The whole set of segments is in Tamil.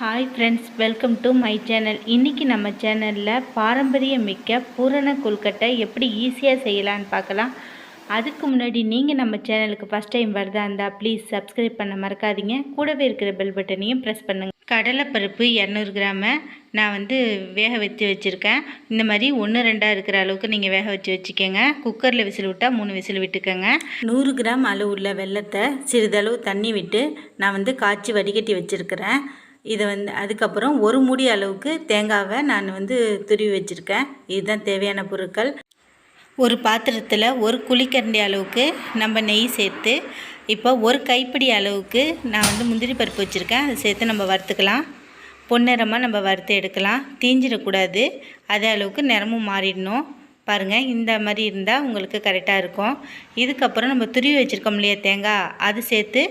Hi friends, welcome to my channel. இன்றைக்கி நம்ம சேனலில் பாரம்பரியமிக்க பூரண கொழுக்கட்டை எப்படி ஈஸியாக செய்யலான்னு பார்க்கலாம். அதுக்கு முன்னாடி நீங்கள் நம்ம சேனலுக்கு ஃபஸ்ட் டைம் வருதா இருந்தால் ப்ளீஸ் சப்ஸ்கிரைப் பண்ண மறக்காதீங்க. கூடவே இருக்கிற பெல் பட்டனையும் ப்ரெஸ் பண்ணுங்கள். கடலைப்பருப்பு 200 கிராமை நான் வேக வச்சுருக்கேன். இந்த மாதிரி 1-2 இருக்கிற அளவுக்கு நீங்கள் வேக வச்சுக்கோங்க. குக்கரில் விசில் விட்டால் 3 விசில் விட்டுக்கோங்க. 100 கிராம் அளவு உள்ள வெல்லத்தை சிறிதளவு தண்ணி விட்டு நான் காய்ச்சி வடிகட்டி வச்சுருக்கிறேன். இதை அதுக்கப்புறம் ஒரு மூடி அளவுக்கு தேங்காவை நான் துருவி வச்சுருக்கேன். இதுதான் தேவையான பொருட்கள். ஒரு பாத்திரத்தில் ஒரு குழிக்கரண்டி அளவுக்கு நம்ம நெய் சேர்த்து, இப்போ ஒரு கைப்பிடி அளவுக்கு நான் முந்திரி பருப்பு வச்சுருக்கேன். அதை சேர்த்து நம்ம வறுத்துக்கலாம். பொன்னிறமாக நம்ம வறுத்து எடுக்கலாம். தீஞ்சிடக்கூடாது. அதே அளவுக்கு நிறமும் மாறிடணும். பாருங்கள், இந்த மாதிரி இருந்தால் உங்களுக்கு கரெக்டாக இருக்கும். இதுக்கப்புறம் நம்ம துருவி வச்சுருக்கோம் இல்லையா தேங்காய், அது சேர்த்து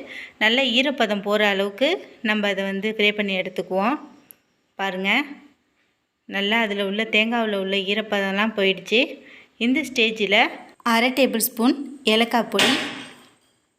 நல்ல ஈரப்பதம் போகிற அளவுக்கு நம்ம அதை ஃப்ரை பண்ணி எடுத்துக்குவோம். பாருங்கள், நல்லா அதில் உள்ள தேங்காயில் உள்ள ஈரப்பதம்லாம் போயிடுச்சு. இந்த ஸ்டேஜில் 1/2 டேபிள் ஸ்பூன் ஏலக்காய் பொடி,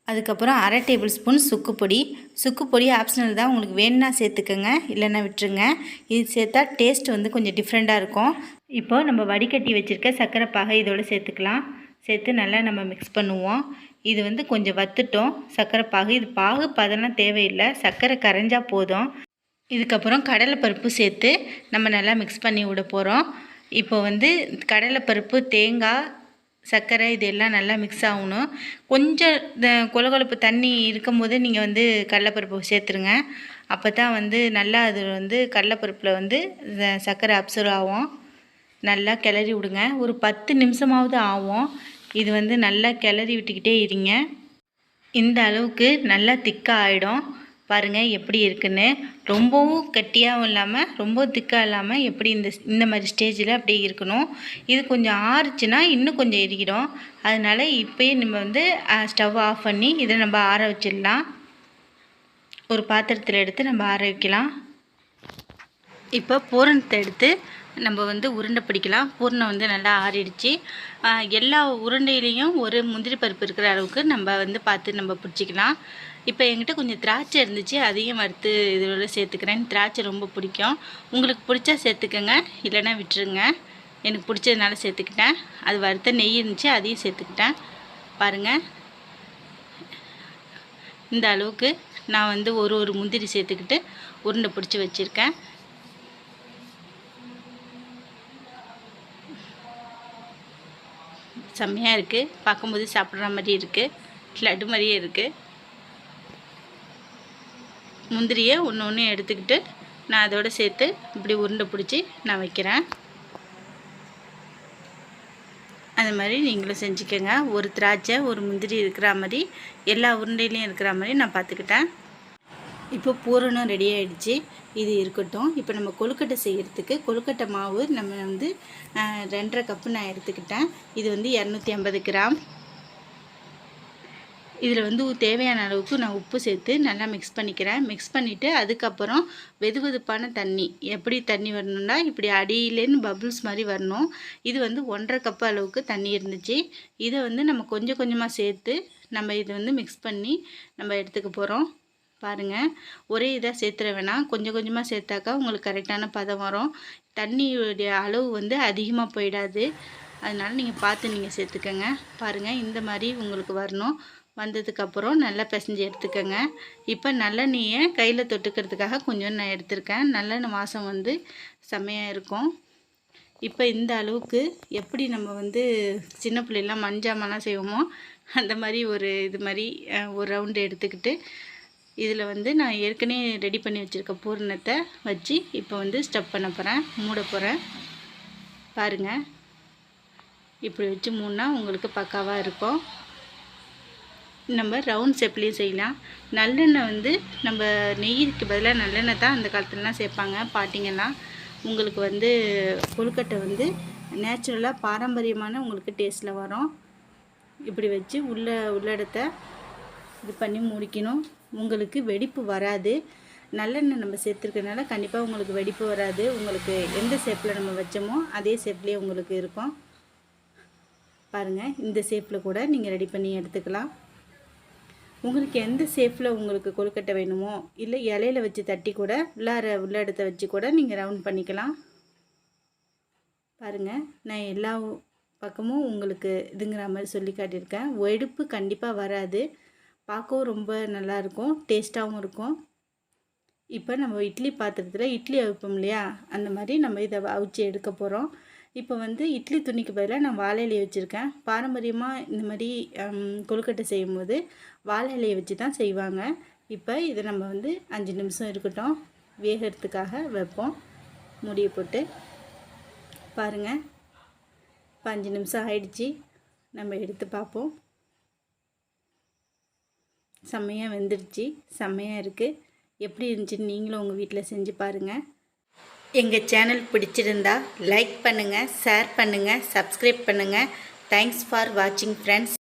அதுக்கப்புறம் 1/2 டேபிள் ஸ்பூன் சுக்கு பொடி ஆப்ஷனல் தான். உங்களுக்கு வேணுன்னா சேர்த்துக்கோங்க, இல்லைன்னா விட்டுருங்க. இது சேர்த்தா டேஸ்ட் கொஞ்சம் டிஃப்ரெண்ட்டாக இருக்கும். இப்போ நம்ம வடிகட்டி வச்சுருக்க சர்க்கரை பாகை இதோடு சேர்த்துக்கலாம். சேர்த்து நல்லா நம்ம மிக்ஸ் பண்ணுவோம். இது கொஞ்சம் வத்துட்டோம் சர்க்கரை பாகு. இது பாகு பதெல்லாம் தேவையில்லை, சர்க்கரை கரைஞ்சால் போதும். இதுக்கப்புறம் கடலைப்பருப்பு சேர்த்து நம்ம நல்லா மிக்ஸ் பண்ணி விட போகிறோம். இப்போ கடலைப்பருப்பு, தேங்காய், சர்க்கரை இதெல்லாம் நல்லா மிக்ஸ் ஆகணும். கொஞ்சம் கொலகொலப்பு தண்ணி இருக்கும் போது நீங்கள் கடலைப்பருப்பு சேர்த்துருங்க. அப்போ தான் நல்லா அது கடலைப்பருப்பில் சர்க்கரை அப்சர்வ் ஆகும். நல்லா கிளறி விடுங்க. ஒரு 10 நிமிஷமாவது ஆகும். இது நல்லா கிளறி விட்டுக்கிட்டே இருங்க. இந்த அளவுக்கு நல்லா திக்காக ஆகிடும். பாருங்கள் எப்படி இருக்குன்னு. ரொம்பவும் கட்டியாகவும் இல்லாமல் ரொம்ப திக்காக இல்லாமல் எப்படி இந்த மாதிரி ஸ்டேஜில் அப்படியே இருக்கணும். இது கொஞ்சம் ஆறுச்சுன்னா இன்னும் கொஞ்சம் எரிக்கிடும். அதனால் இப்போயே நம்ம ஸ்டவ் ஆஃப் பண்ணி இதை நம்ம ஆற வச்சிடலாம். ஒரு பாத்திரத்தில் எடுத்து நம்ம ஆற வைக்கலாம். இப்போ பூரணத்தை எடுத்து நம்ம உருண்டை பிடிக்கலாம். பூரணம் நல்லா ஆறிடுச்சு. எல்லா உருண்டையிலையும் ஒரு முந்திரி பருப்பு இருக்கிற அளவுக்கு நம்ம பார்த்து நம்ம பிடிச்சிக்கலாம். இப்போ என்கிட்ட கொஞ்சம் திராட்சை இருந்துச்சு, அதையும் வறுத்து இதோட சேர்த்துக்கிறேன். திராட்சை ரொம்ப பிடிக்கும். உங்களுக்கு பிடிச்சா சேர்த்துக்கோங்க, இல்லைன்னா விட்டுருங்க. எனக்கு பிடிச்சதுனால சேர்த்துக்கிட்டேன். அது வறுத்த நெய் இருந்துச்சு, அதையும் சேர்த்துக்கிட்டேன். பாருங்கள், இந்த அளவுக்கு நான் ஒரு முந்திரி சேர்த்துக்கிட்டு உருண்டை பிடிச்சி வச்சுருக்கேன். செம்மையாக இருக்குது. பார்க்கும்போது சாப்பிட்ற மாதிரி இருக்குது, லட்டு மாதிரியே இருக்குது. முந்திரியை ஒன்று எடுத்துக்கிட்டு நான் அதோடு சேர்த்து இப்படி உருண்டை பிடிச்சி நான் வைக்கிறேன். அது மாதிரி நீங்களும் செஞ்சுக்கோங்க. ஒரு திராட்சை, ஒரு முந்திரி இருக்கிற மாதிரி எல்லா உருண்டையிலையும் இருக்கிற மாதிரி நான் பார்த்துக்கிட்டேன். இப்போ பூரணம் ரெடி ஆகிடுச்சு. இது இருக்கட்டும். இப்போ நம்ம கொழுக்கட்டை செய்கிறதுக்கு கொழுக்கட்டை மாவு நம்ம 2.5 கப்பு நான் எடுத்துக்கிட்டேன். இது 250 கிராம். இதில் தேவையான அளவுக்கு நான் உப்பு சேர்த்து நல்லா மிக்ஸ் பண்ணிக்கிறேன். மிக்ஸ் பண்ணிவிட்டு அதுக்கப்புறம் வெதுவெதுப்பான தண்ணி, எப்படி தண்ணி வரணுன்னா இப்படி அடியிலேன்னு பபுள்ஸ் மாதிரி வரணும். இது 1.5 கப்பு அளவுக்கு தண்ணி இருந்துச்சு. இதை நம்ம கொஞ்சம் கொஞ்சமாக சேர்த்து நம்ம இது மிக்ஸ் பண்ணி நம்ம எடுத்துக்க போகிறோம். பாருங்கள், ஒரே இதாக சேர்த்துற வேணாம், கொஞ்சம் கொஞ்சமாக சேர்த்தாக்கா உங்களுக்கு கரெக்டான பதம் வரும். தண்ணியுடைய அளவு அதிகமாக போயிடாது. அதனால் நீங்கள் பார்த்து நீங்கள் சேர்த்துக்கோங்க. பாருங்கள், இந்த மாதிரி உங்களுக்கு வரணும். வந்ததுக்கப்புறம் நல்லா பிசைஞ்சு எடுத்துக்கோங்க. இப்போ நல்லெண்ணெயை கையில் தொட்டுக்கிறதுக்காக கொஞ்சம் நான் எடுத்திருக்கேன். நல்லெண்ணெய் வாசம் செம்மையாக இருக்கும். இப்போ இந்த அளவுக்கு எப்படி நம்ம சின்ன பிள்ளைலாம் மஞ்சாமெல்லாம் செய்வோமோ அந்த மாதிரி இது மாதிரி ஒரு ரவுண்டு எடுத்துக்கிட்டு இதில் நான் ஏற்கனவே ரெடி பண்ணி வச்சுருக்க பூரணத்தை வச்சு இப்போ ஸ்டஃப் பண்ண போகிறேன், மூட போகிறேன். பாருங்கள், இப்படி வச்சு மூடினா உங்களுக்கு பக்காவாக இருக்கும். நம்ம ரவுண்ட் ஷேப்லேயும் செய்யலாம். நல்லெண்ணெய் நம்ம நெய்க்கு பதிலாக நல்லெண்ணெய் தான் அந்த காலத்துலலாம் சேர்ப்பாங்க பாட்டிங்கெல்லாம். உங்களுக்கு கொழுக்கட்டை நேச்சுரலாக பாரம்பரியமான உங்களுக்கு டேஸ்ட்டில் வரும். இப்படி வச்சு உள்ளடத்தை இது பண்ணி முடிக்கணும். உங்களுக்கு வெடிப்பு வராது. நல்லெண்ணெய் நம்ம சேர்த்துருக்கனால கண்டிப்பாக உங்களுக்கு வெடிப்பு வராது. உங்களுக்கு எந்த ஷேப்பில் நம்ம வச்சோமோ அதே ஷேப்லேயே உங்களுக்கு இருக்கும். பாருங்கள், இந்த ஷேப்பில் கூட நீங்கள் ரெடி பண்ணி எடுத்துக்கலாம். உங்களுக்கு எந்த ஷேப்பில் உங்களுக்கு கொழுக்கட்டை வேணுமோ, இல்லை இலையில வச்சு தட்டி கூட உள்ள இடத்த வச்சு கூட நீங்கள் ரவுண்ட் பண்ணிக்கலாம். பாருங்கள், நான் எல்லா பக்கமும் உங்களுக்கு இதுங்கிற மாதிரி சொல்லி காட்டியிருக்கேன். வெடிப்பு கண்டிப்பாக வராது, பார்க்கவும் ரொம்ப நல்லாயிருக்கும், டேஸ்ட்டாகவும் இருக்கும். இப்போ நம்ம இட்லி பாத்திரத்தில் இட்லி அவிப்போம் இல்லையா, அந்த மாதிரி நம்ம இதை அவிச்சு எடுக்க போகிறோம். இப்போ வந்து இட்லி துணிக்கு பதிலாக நான் வாழை இலையை வச்சுருக்கேன். பாரம்பரியமாக இந்த மாதிரி கொழுக்கட்டை செய்யும்போது வாழை இலையை வச்சு தான் செய்வாங்க. இப்போ இதை நம்ம வந்து 5 நிமிஷம் இருக்கட்டும், வேகிறதுக்காக வைப்போம். மூடியை போட்டு பாருங்கள், இப்போ 5 நிமிஷம் ஆயிடுச்சு. நம்ம எடுத்து பார்ப்போம். செம்மையாக வெந்துடுச்சு, செம்மையாக இருக்குது. எப்படி இருந்துச்சுன்னு நீங்களும் உங்கள் வீட்டில் செஞ்சு பாருங்கள். எங்கள் சேனல் பிடிச்சிருந்தா லைக் பண்ணுங்கள், ஷேர் பண்ணுங்கள், சப்ஸ்கிரைப் பண்ணுங்கள். தேங்க்ஸ் ஃபார் வாட்சிங் ஃப்ரெண்ட்ஸ்.